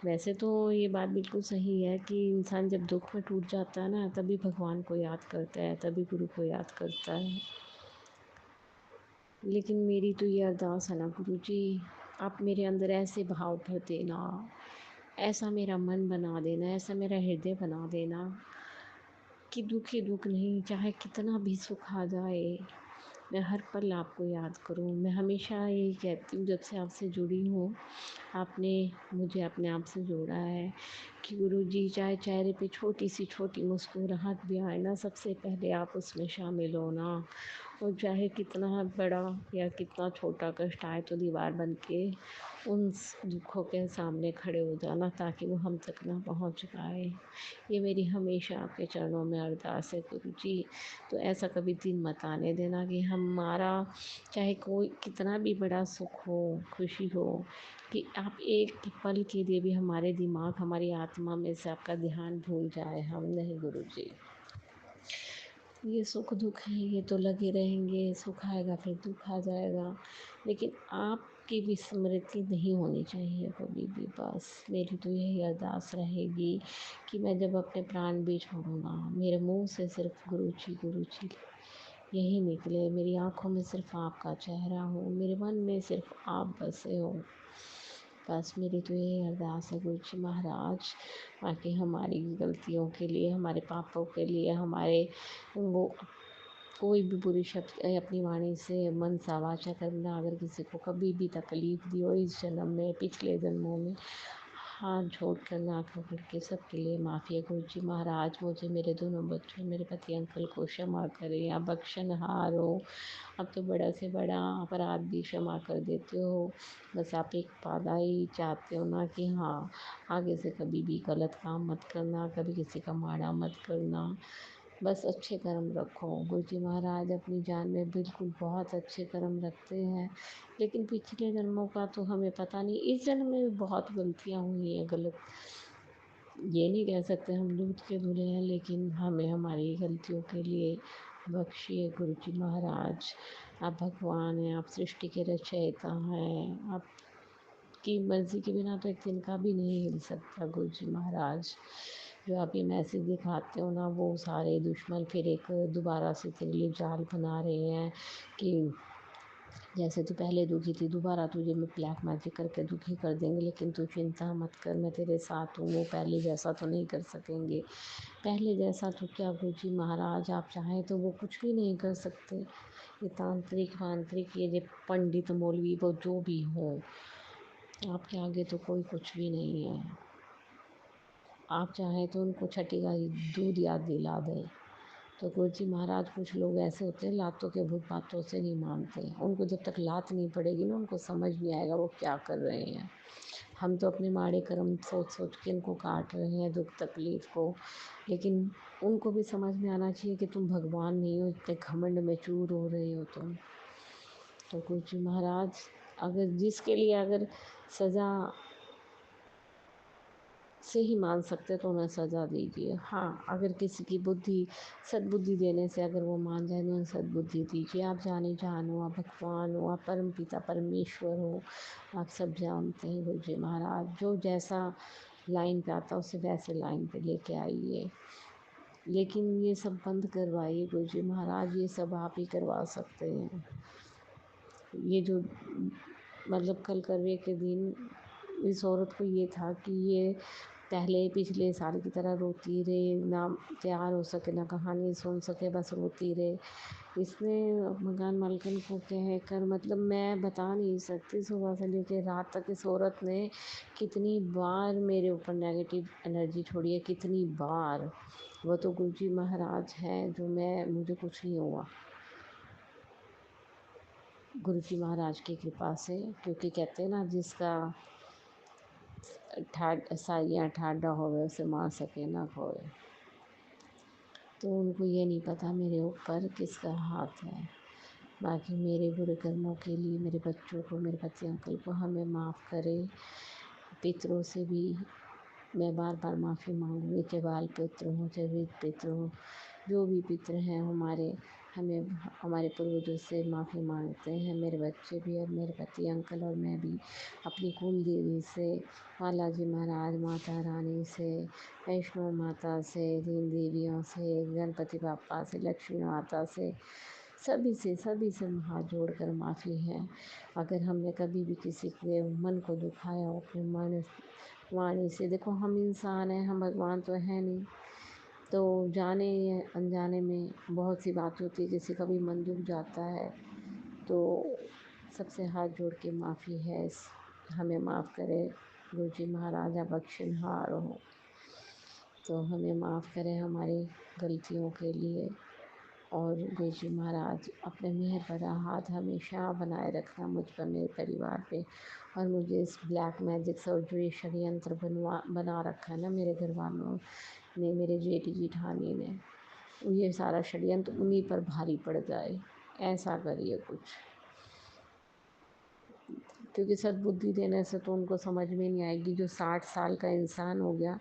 वैसे तो ये बात बिल्कुल सही है कि इंसान जब दुख में टूट जाता है ना, तभी भगवान को याद करता है, तभी गुरु को याद करता है। लेकिन मेरी तो ये अरदास है ना गुरु जी, आप मेरे अंदर ऐसे भाव भर देना, ऐसा मेरा मन बना देना, ऐसा मेरा हृदय बना देना कि दुख ही दुख नहीं, चाहे कितना भी सुख आ जाए, मैं हर पल आपको याद करूं। मैं हमेशा यही कहती हूँ, जब से आपसे जुड़ी हूँ, आपने मुझे अपने आप से जोड़ा है कि गुरु जी चाहे चेहरे पे छोटी सी छोटी मुस्कुराहट भी आए ना, सबसे पहले आप उसमें शामिल हो ना। और चाहे कितना बड़ा या कितना छोटा कष्ट आए तो दीवार बन के उन दुखों के सामने खड़े हो जाना, ताकि वो हम तक ना पहुँच पाए। ये मेरी हमेशा आपके चरणों में अरदास है गुरु जी। तो ऐसा कभी दिन मत आने देना कि हमारा चाहे कोई कितना भी बड़ा सुख हो, खुशी हो, कि आप एक पल के लिए भी हमारे दिमाग, हमारी आत्मा में से आपका ध्यान भूल जाए हम। नहीं गुरु जी, ये सुख दुख है, ये तो लगे रहेंगे, सुख आएगा फिर दुख आ जाएगा, लेकिन आपकी विस्मृति नहीं होनी चाहिए कभी भी। बस मेरी तो यही अरदास रहेगी कि मैं जब अपने प्राण भी छोड़ूँगा, मेरे मुँह से सिर्फ गुरु जी यही निकले, मेरी आँखों में सिर्फ आपका चेहरा हो, मेरे मन में सिर्फ आप बसे हो। बस मेरी तो यही अरदास है गुरु जी महाराज, बाकी हमारी गलतियों के लिए, हमारे पापों के लिए, हमारे वो कोई भी बुरी शब्द अपनी वाणी से मन सा वाचा करना अगर किसी को कभी भी तकलीफ दी हो इस जन्म में, पिछले जन्मों में, हाथ जोड़ कर नाक पकड़ के सबके लिए माफ़ी है गुरु जी महाराज। मुझे मेरे दोनों बच्चों मेरे पति अंकल को क्षमा करें, आप बख्शनहार हो, अब तो बड़ा से बड़ा अपराध भी क्षमा कर देते हो। बस आप एक बाधा ही चाहते हो ना कि हाँ, आगे से कभी भी गलत काम मत करना, कभी किसी का माड़ा मत करना, बस अच्छे कर्म रखो। गुरु जी महाराज अपनी जान में बिल्कुल बहुत अच्छे कर्म रखते हैं, लेकिन पिछले जन्मों का तो हमें पता नहीं, इस जन्म में भी बहुत गलतियाँ हुई हैं गलत। ये नहीं कह सकते हम दूध के धुले हैं, लेकिन हमें हमारी गलतियों के लिए बख्शिए गुरु जी महाराज। आप भगवान हैं, आप सृष्टि के रचयिता हैं, आपकी मर्ज़ी के बिना तो एक तिनका भी नहीं हिल सकता गुरु जी महाराज। जो आप ये मैसेज दिखाते हो ना, वो सारे दुश्मन फिर एक दोबारा से तेरे लिए जाल बना रहे हैं कि जैसे तू पहले दुखी थी, दोबारा तुझे मैं ब्लैक मैजिक करके दुखी कर देंगे, लेकिन तू चिंता मत कर, मैं तेरे साथ हूँ। वो पहले जैसा तो नहीं कर सकेंगे, पहले जैसा तो क्या गुरु जी महाराज, आप चाहें तो वो कुछ भी नहीं कर सकते। ये तांत्रिक वांत्रिक, ये जो पंडित मौलवी वो जो भी हों, आपके आगे तो कोई कुछ भी नहीं है। आप चाहें तो उनको छठी का दूध याद दिला दें। तो गुरु जी महाराज, कुछ लोग ऐसे होते हैं लातों के भूत बातों से नहीं मानते, उनको जब तक लात नहीं पड़ेगी ना, उनको समझ नहीं आएगा वो क्या कर रहे हैं। हम तो अपने माड़े कर्म सोच सोच के इनको काट रहे हैं, दुख तकलीफ को, लेकिन उनको भी समझ में आना चाहिए कि तुम भगवान नहीं हो, इतने घमंड में चूर हो रहे हो तुम। तो गुरु जी महाराज, अगर जिसके लिए अगर सज़ा से ही मान सकते तो उन्हें सज़ा दीजिए। हाँ, अगर किसी की बुद्धि सद्बुद्धि देने से अगर वो मान जाए तो उन्हें सद्बुद्धि दीजिए। आप जाने जान हो, आप भगवान हो, आप परम पिता परमेश्वर हो, आप सब जानते हैं गुरु जी महाराज। जो जैसा लाइन पे आता है उसे वैसे लाइन पे लेके आइए, लेकिन ये सब बंद करवाइए गुरु जी महाराज, ये सब आप ही करवा सकते हैं। ये जो मतलब कल करवे के दिन इस औरत को ये था कि ये पहले पिछले साल की तरह रोती रहे, ना तैयार हो सके, ना कहानी सुन सके, बस रोती रहे। इसने मकान मालकिन को कह कर, मतलब मैं बता नहीं सकती, सुबह से लेकर रात तक इस औरत ने कितनी बार मेरे ऊपर नेगेटिव एनर्जी छोड़ी है, कितनी बार। वो तो गुरु जी महाराज हैं जो मुझे कुछ नहीं हुआ गुरु जी महाराज की कृपा से, क्योंकि कहते हैं ना, जिसका साइयाँ ठाडा होवे उसे मार सके ना कोई। तो उनको ये नहीं पता मेरे ऊपर किसका हाथ है। बाकी मेरे बुरे कर्मों के लिए मेरे बच्चों को, मेरे पति अंकल को हमें माफ़ करे। पितरों से भी मैं बार बार माफ़ी मांगूंगी, चाहे बाल पितृ हों, चाहे वृद्ध पितृ हों, जो भी पितृ हैं हमारे, हमें हमारे पूर्वजों से माफ़ी मांगते हैं। मेरे बच्चे भी और मेरे पति अंकल और मैं भी अपनी कुल देवी से, बालाजी महाराज, माता रानी से, वैष्णो माता से, तीन देवियों से, गणपति बापा से, लक्ष्मी माता से, सभी से हाथ जोड़कर माफ़ी है। अगर हमने कभी भी किसी के मन को दुखाया हो अपने मन वाणी से, देखो हम इंसान हैं, हम भगवान तो है नहीं, तो जाने या अनजाने में बहुत सी बात होती है, किसी का भी मन दुख जाता है, तो सबसे हाथ जोड़ के माफ़ी है, हमें माफ़ करे गुरु जी महाराज, आप बख्शनहार हो, तो हमें माफ़ करें हमारी गलतियों के लिए। और गुरु जी महाराज, अपने मेहर भरा हाथ हमेशा बनाए रखना मुझ पर, मेरे परिवार पे, और मुझे इस ब्लैक मैजिक से और जो ये षड्यंत्र बना रखा है ना मेरे घर वालों ने, मेरे जेठी जेठानी ने, ये सारा षड्यंत्र उन्हीं पर भारी पड़ जाए, ऐसा करिए कुछ। क्योंकि सद्बुद्धि देने से तो उनको समझ में नहीं आएगी। जो 60 साल का इंसान हो गया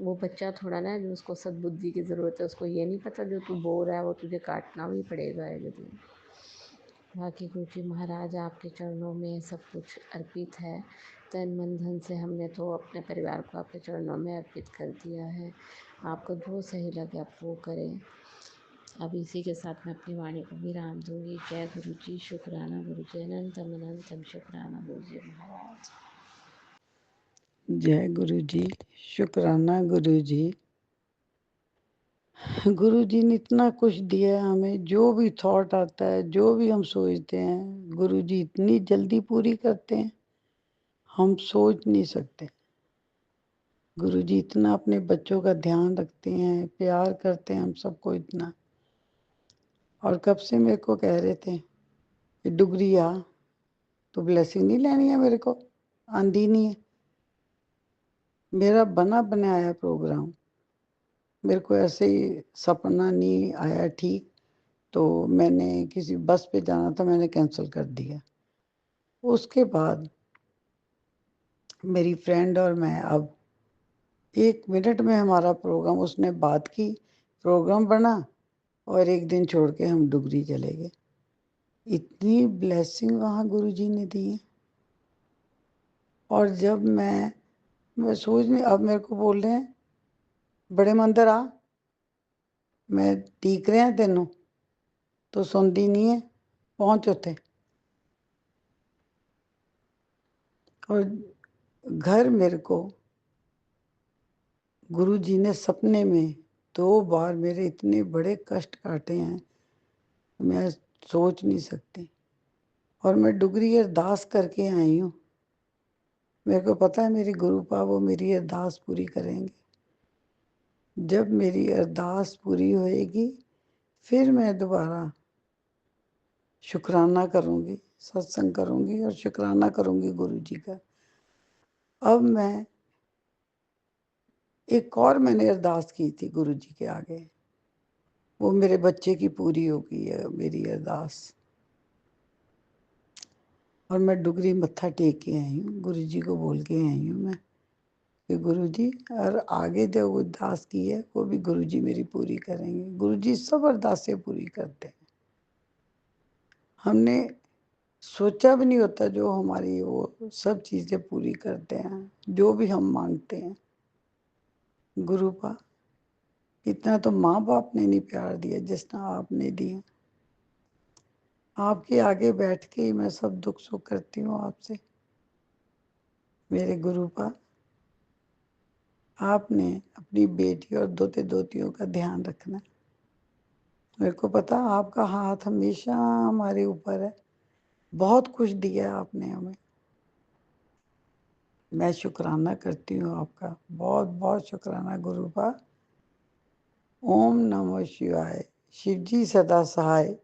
वो बच्चा थोड़ा ना जो उसको सद्बुद्धि की ज़रूरत है, उसको ये नहीं पता जो तू बोल रहा है वो तुझे काटना भी पड़ेगा है जो तुझे। बाकी गुरु जी महाराज आपके चरणों में सब कुछ अर्पित है। तन मन धन से हमने तो अपने परिवार को आपके चरणों में अर्पित कर दिया है। आपको जो सही लगे आप वो करें। अब इसी के साथ मैं अपनी वाणी को विराम दूंगी। जय गुरु जी, शुक्राना गुरु जी, अनंतम अनंतम शुक्राना गुरु जी महाराज। जय गुरु जी, शुक्राना गुरु जी। गुरु जी ने इतना कुछ दिया है हमें, जो भी थॉट आता है, जो भी हम सोचते हैं, गुरु जी इतनी जल्दी पूरी करते हैं, हम सोच नहीं सकते। गुरु जी इतना अपने बच्चों का ध्यान रखते हैं, प्यार करते हैं हम सबको इतना। और कब से मेरे को कह रहे थे कि डुगरी आ, तो ब्लेसिंग नहीं लेनी है मेरे को, आंधी नहीं है। मेरा बना बनाया प्रोग्राम, मेरे को ऐसे ही सपना नहीं आया ठीक, तो मैंने किसी बस पे जाना था, मैंने कैंसिल कर दिया। उसके बाद मेरी फ्रेंड और मैं, अब 1 मिनट में हमारा प्रोग्राम, उसने बात की, प्रोग्राम बना और 1 दिन छोड़ के हम डुगरी चले गए। इतनी ब्लेसिंग वहाँ गुरुजी ने दी है। और जब मैं सोच नहीं, अब मेरे को बोल रहे हैं बड़े मंदिर आ, मैं ठीक रहे हैं तेनों, तो सुनती नहीं है, पहुँच उते। और घर मेरे को गुरुजी ने सपने में 2 बार मेरे इतने बड़े कष्ट काटे हैं, मैं सोच नहीं सकती। और मैं डुगरी अरदास करके आई हूँ। मेरे को पता है मेरी गुरुपा वो मेरी अरदास पूरी करेंगे। जब मेरी अरदास पूरी होएगी फिर मैं दोबारा शुक्राना करूँगी, सत्संग करूँगी और शुक्राना करूँगी गुरुजी का। अब मैं एक और मैंने अरदास की थी गुरुजी के आगे, वो मेरे बच्चे की पूरी हो गई है मेरी अरदास। और मैं डुगरी मत्था टेक के आई हूँ, गुरु जी को बोल के आई हूँ मैं कि गुरु जी, और आगे जो अरदास की है वो भी गुरु जी मेरी पूरी करेंगे। गुरु जी सब अरदासें पूरी करते हैं। हमने सोचा भी नहीं होता जो हमारी वो सब चीज़ें पूरी करते हैं, जो भी हम मांगते हैं। गुरुपा इतना तो माँ बाप ने नहीं प्यार दिया जितना आपने दिया। आपके आगे बैठ के ही मैं सब दुख सुख करती हूँ आपसे। मेरे गुरुपा, आपने अपनी बेटी और दोते दोतियों का ध्यान रखना। मेरे को पता आपका हाथ हमेशा हमारे ऊपर है, बहुत कुछ दिया आपने हमें। मैं शुक्राना करती हूँ आपका, बहुत बहुत शुक्राना गुरुपा। ओम नमो शिवाय, शिव जी सदा सहाय।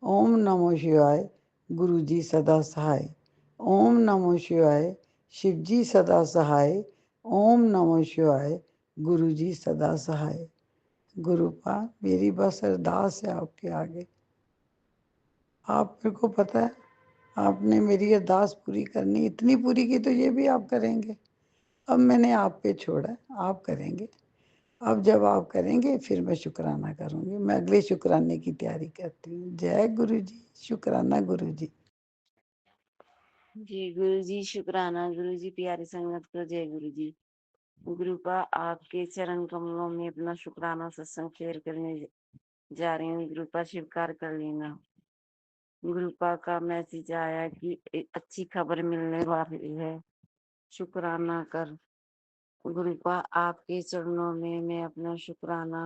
ओम नमो शिवाय, गुरु जी सदा सहाय। ओम नमो शिवाय, शिव जी सदा सहाय। ओम नमो शिवाय, गुरु जी सदा सहाय। गुरुपा मेरी बस अरदास है आपके आगे। आप मेरे को पता है आपने मेरी अरदास पूरी करनी, इतनी पूरी की तो ये भी आप करेंगे। अब मैंने आप पे छोड़ा, आप करेंगे। अब जब आप करेंगे फिर मैं शुक्राना करूंगी। मैं अगले शुक्राने की तैयारी करती हूँ। जय गुरु जी, शुक्राना गुरु जी। जी गुरु जी शुक्राना गुरु जी, प्यारी संगत को जय गुरु जी। गुरुपा आपके चरण कमलों में अपना शुक्राना सत्संग शेयर करने जा रही हूँ। गुरुपा स्वीकार कर लेना। गुरुपा का मैसेज आया कि एक अच्छी खबर मिलने वाली है, शुक्राना कर। गुरुपा आपके चरणों में मैं अपना शुक्राना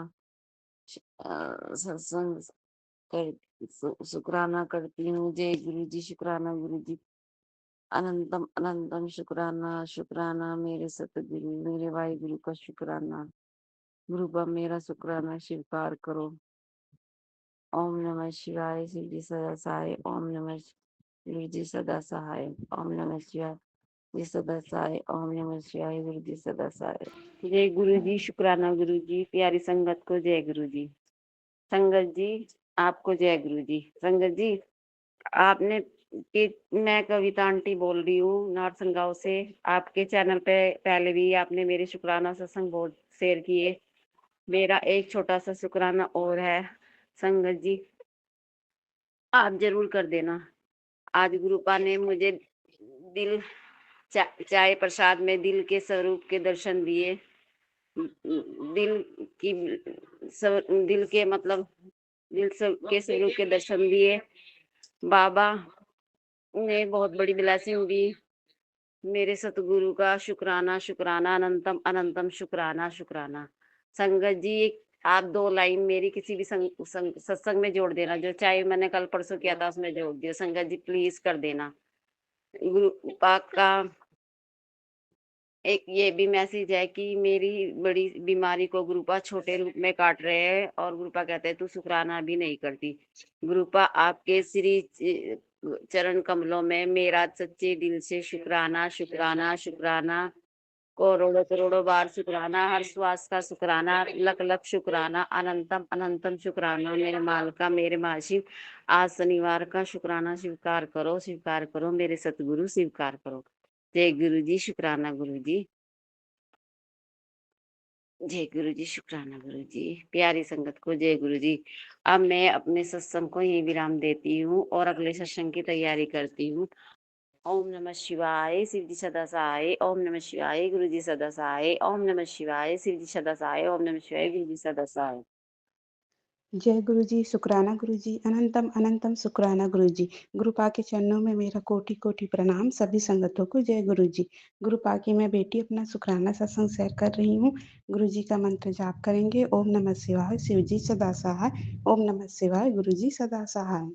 सत्संग शुक्राना करती हूँ। जय गुरु जी, शुक्राना गुरु जी, अनंतम अनंतम शुक्राना। शुक्राना मेरे सतगुरु मेरे भाई गुरु का शुक्राना। गुरुपा मेरा शुक्राना स्वीकार करो। ओम नमः शिवाय, शिव जी सदा सहाय। ओम नमः शिव जी सदा सहाय। ओम नमः शिवाय जी सदा सहाय। ओम नमः शिवाय गुरु जी सदा सहाय। जय गुरु जी, शुक्राना गुरु जी, प्यारी संगत को जय गुरु जी। संगत जी आपको जय गुरु जी। संगत जी आपने कि मैं कविता आंटी बोल रही हूँ नारसन गांव से। आपके चैनल पे पहले भी आपने मेरे शुक्राना सत्संग बोर्ड शेयर किए। मेरा एक छोटा सा शुक्राना और है, संगत जी आप जरूर कर देना। आज गुरुपा ने मुझे दिल चाय प्रसाद में दिल के स्वरूप के दर्शन दिए। दिल की दिल के मतलब के स्वरूप के दर्शन दिए। बाबा ने बहुत बड़ी ब्लेसिंग दी। मेरे सतगुरु का शुक्राना शुक्राना अनंतम अनंतम शुक्राना शुक्राना। संगत जी आप 2 लाइन मेरी किसी भी सत्संग में जोड़ देना, जो चाहे मैंने कल परसों किया था उसमें जोड़ दिया। संगत जी प्लीज कर देना। गुरु पाक का एक ये भी मैसेज है कि मेरी बड़ी बीमारी को गुरुपा छोटे रूप में काट रहे हैं, और गुरुपा कहते हैं तू शुक्राना भी नहीं करती। गुरुपा आपके श्री चरण कमलों में मेरा सच्चे दिल से शुक्राना शुक्राना शुक्राना, करोड़ों करोड़ों बार शुक्राना, हर श्वास का शुक्राना, लख लख शुक्राना, अनंतम अनंतम शुक्राना। मेरे मालका मेरे महाशिव आज शनिवार का शुक्राना स्वीकार करो मेरे सतगुरु स्वीकार करो। जय गुरु जी, शुक्राना गुरु जी। जय गुरु जी, शुक्राना गुरु जी। प्यारी संगत को जय गुरु जी। अब मैं अपने सत्संग को यही विराम देती हूँ और अगले सत्संग की तैयारी करती हूँ। ओम नमः शिवाय, शिव जी सदा सहाय। ओम नमः शिवाय, गुरु जी सदा सहाय। ओम नमः शिवाय, शिव जी सदा सहाय। ओम नमः शिवाय, गुरु जी सदा सहाय। जय गुरु जी, शुक्राना गुरु जी, अनंतम अनंतम शुक्राना गुरु जी। गुरुपा के चरणों में मेरा कोटि कोटि प्रणाम। सभी संगतों को जय गुरु जी। गुरुपा की मैं बेटी अपना शुक्राना सत्संग शेयर कर रही हूँ। गुरु जी का मंत्र जाप करेंगे। ओम नमः शिवाय, शिव जी सदा सहाय। ओम नमः शिवाय, गुरु जी सदा सहाय।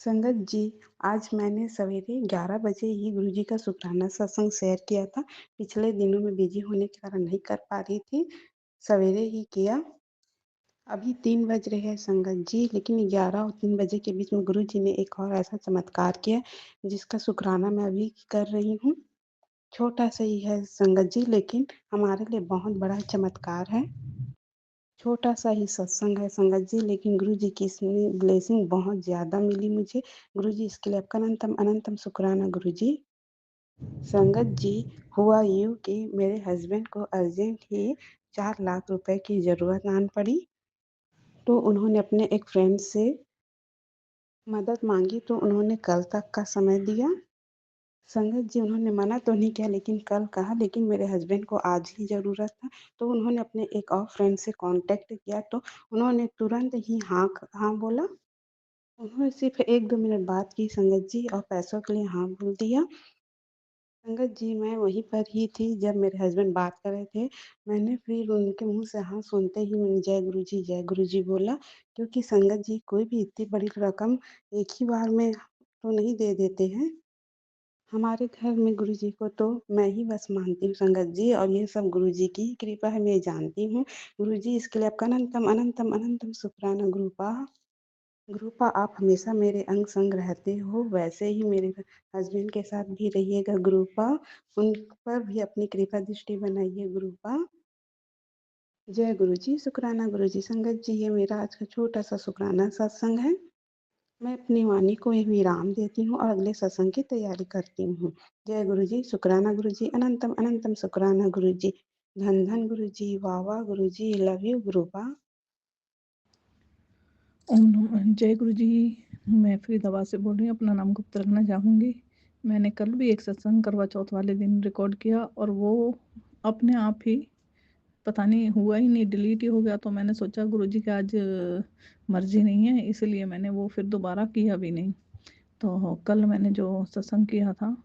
संगत जी आज मैंने सवेरे 11 बजे ही गुरु जी का शुक्राना सत्संग शेयर किया था। पिछले दिनों में बिजी होने के कारण नहीं कर पा रही थी, सवेरे ही किया। अभी 3 बज रहे हैं संगत जी, लेकिन 11 और 3 बजे के बीच में गुरु जी ने एक और ऐसा चमत्कार किया जिसका शुक्राना मैं अभी कर रही हूँ। छोटा सा ही है संगत जी, लेकिन हमारे लिए बहुत बड़ा चमत्कार है। छोटा सा ही सत्संग है संगत जी, लेकिन गुरु जी की इसमें ब्लेसिंग बहुत ज़्यादा मिली मुझे। गुरु जी इसके लिए आपका अनंतम अनंतम शुक्राना गुरु जी। संगत जी हुआ यूँ कि मेरे हस्बैंड को अर्जेंट ही 4 लाख रुपए की ज़रूरत आन पड़ी, तो उन्होंने अपने एक फ्रेंड से मदद मांगी, तो उन्होंने कल तक का समय दिया। संगत जी उन्होंने मना तो नहीं किया, लेकिन कल कहा, लेकिन मेरे हस्बैंड को आज ही ज़रूरत था, तो उन्होंने अपने एक और फ्रेंड से कांटेक्ट किया, तो उन्होंने तुरंत ही हाँ बोला। उन्होंने सिर्फ 1-2 मिनट बात की संगत जी और पैसों के लिए हाँ बोल दिया। संगत जी मैं वहीं पर ही थी जब मेरे हस्बैंड बात कर रहे थे। मैंने फिर उनके मुँह से हाँ सुनते ही मैंने जय गुरु जी बोला, क्योंकि संगत जी कोई भी इतनी बड़ी रकम एक ही बार में तो नहीं दे देते हैं। हमारे घर में गुरु जी को तो मैं ही बस मानती हूँ संगत जी, और ये सब गुरु जी की ही कृपा है, मैं जानती हूँ। गुरु जी इसके लिए आपका अनंतम अनंतम अनंतम शुक्राना गुरुपा। गुरुपा आप हमेशा मेरे अंग संग रहते हो, वैसे ही मेरे हस्बैंड के साथ भी रहिएगा गुरुपा। उन पर भी अपनी कृपा दृष्टि बनाइए गुरुपा। जय गुरु जी, शुक्राना गुरु जी। संगत जी ये मेरा आज का छोटा सा शुक्राना सत्संग है। मैं अपनी वाणी को एक विराम देती हूँ और अगले सत्संग की तैयारी करती हूँ। जय गुरु जी, शुक्राना गुरु जी, अनंतम अनंतम शुक्राना गुरु जी। धन धन गुरु जी, वाह वाह गुरु जी, लव यू गुरुपा। जय गुरु जी। मैं फरीदाबाद से बोल रही हूँ, अपना नाम गुप्त रखना चाहूँगी। मैंने कल भी एक सत्संग करवा चौथ वाले दिन रिकॉर्ड किया और वो अपने आप ही पता नहीं हुआ ही नहीं, डिलीट ही हो गया। तो मैंने सोचा गुरु जी की आज मर्जी नहीं है, इसलिए मैंने वो फिर दोबारा किया भी नहीं। तो कल मैंने जो सत्संग किया था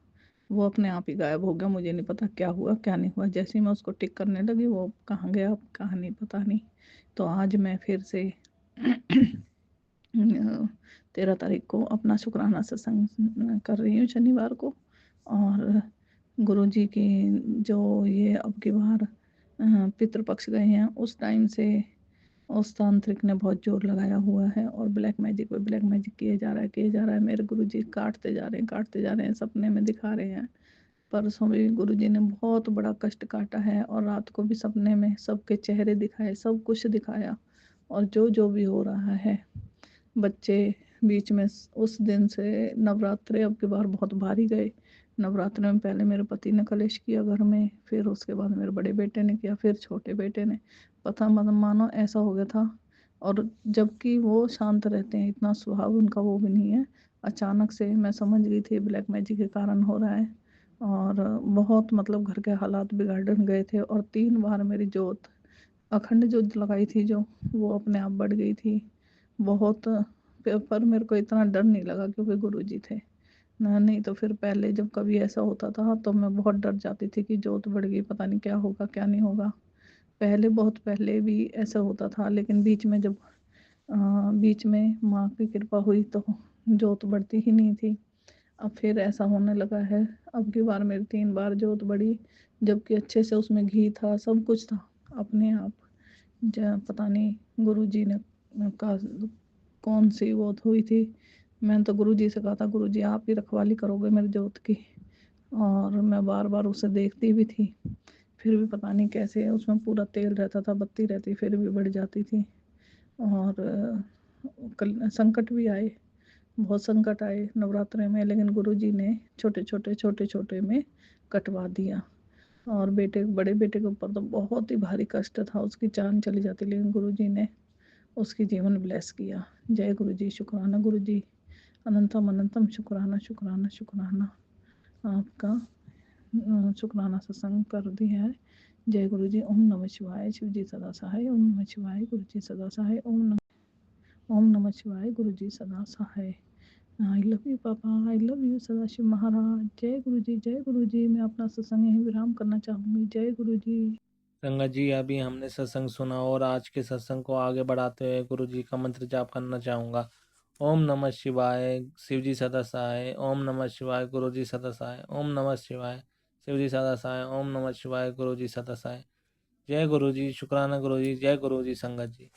वो अपने आप ही गायब हो गया। मुझे नहीं पता क्या हुआ क्या नहीं हुआ। जैसे ही मैं उसको टिक करने लगी वो कहाँ गया कहाँ नहीं पता नहीं। तो आज मैं फिर से 13 तारीख को अपना शुक्राना सत्संग कर रही हूँ शनिवार को। और गुरु जी की जो ये अब की बार पितृपक्ष गए हैं उस टाइम से उस तांत्रिक ने बहुत जोर लगाया हुआ है और ब्लैक मैजिक पे ब्लैक मैजिक किया जा रहा है। मेरे गुरु जी काटते जा रहे हैं, सपने में दिखा रहे हैं। परसों भी गुरु जी ने बहुत बड़ा कष्ट काटा है और रात को भी सपने में सबके चेहरे दिखाए, सब कुछ दिखाया। और जो भी हो रहा है, बच्चे बीच में उस दिन से नवरात्रे अब की बार बहुत भारी गए। नवरात्र में पहले मेरे पति ने कलेश किया घर में, फिर उसके बाद मेरे बड़े बेटे ने किया, फिर छोटे बेटे ने। पता मतलब मानो ऐसा हो गया था। और जबकि वो शांत रहते हैं, इतना स्वभाव उनका वो भी नहीं है। अचानक से मैं समझ गई थी ब्लैक मैजिक के कारण हो रहा है। और बहुत मतलब घर के हालात बिगड़ गए थे। और 3 बार मेरी जोत, अखंड जोत लगाई थी जो, वो अपने आप बढ़ गई थी बहुत। पर मेरे को इतना डर नहीं लगा क्योंकि गुरुजी थे ना। नहीं तो फिर पहले जब कभी ऐसा होता था तो मैं बहुत डर जाती थी कि जोत बढ़ गई, पता नहीं क्या होगा क्या नहीं होगा। पहले बहुत पहले भी ऐसा होता था, लेकिन बीच में माँ की कृपा हुई तो जोत बढ़ती ही नहीं थी। अब फिर ऐसा होने लगा है। अब की बार मेरी 3 बार जोत बढ़ी, जबकि अच्छे से उसमें घी था, सब कुछ था अपने आप। पता नहीं गुरुजी ने का कौन सी वो हुई थी। मैंने तो गुरुजी से कहा था, गुरुजी आप ही रखवाली करोगे मेरी जोत की। और मैं बार बार उसे देखती भी थी, फिर भी पता नहीं कैसे उसमें पूरा तेल रहता था, बत्ती रहती फिर भी बढ़ जाती थी। और संकट भी आए, बहुत संकट आए नवरात्रे में, लेकिन गुरुजी ने छोटे छोटे में कटवा दिया। और बड़े बेटे के ऊपर तो बहुत ही भारी कष्ट था, उसकी जान चली जाती, लेकिन गुरुजी ने उसकी जीवन ब्लेस किया। जय गुरुजी, शुक्राना गुरुजी, अनंतम अनंतम शुक्राना शुक्राना शुक्राना। आपका शुक्राना सत्संग कर दिया है। जय गुरुजी। ओम नमः शिवाय, शिव जी सदा सहाय। ओम नमः शिवाय, गुरुजी सदा सहाय। ओम नमः शिवाय, गुरुजी सदा सहाय। आई लव यू पापा, आई लव यू सदाशिव महाराज। जय गुरुजी, जय गुरुजी। मैं अपना सत्संग यहीं विराम करना चाहूंगी। जय गुरुजी। संगत जी, अभी हमने सत्संग सुना और आज के सत्संग को आगे बढ़ाते हुए गुरु जी का मंत्र जाप करना चाहूँगा। ओम नमः शिवाय, शिव जी सदा सहाय। ओम नमः शिवाय, गुरु जी सदा सहाय। ओम नमः शिवाय, शिव जी सदा सहाय। ओम नमः शिवाय, गुरु जी सदा सहाय। जय गुरु जी, शुक्राना गुरु जी, जय गुरु जी संगत जी।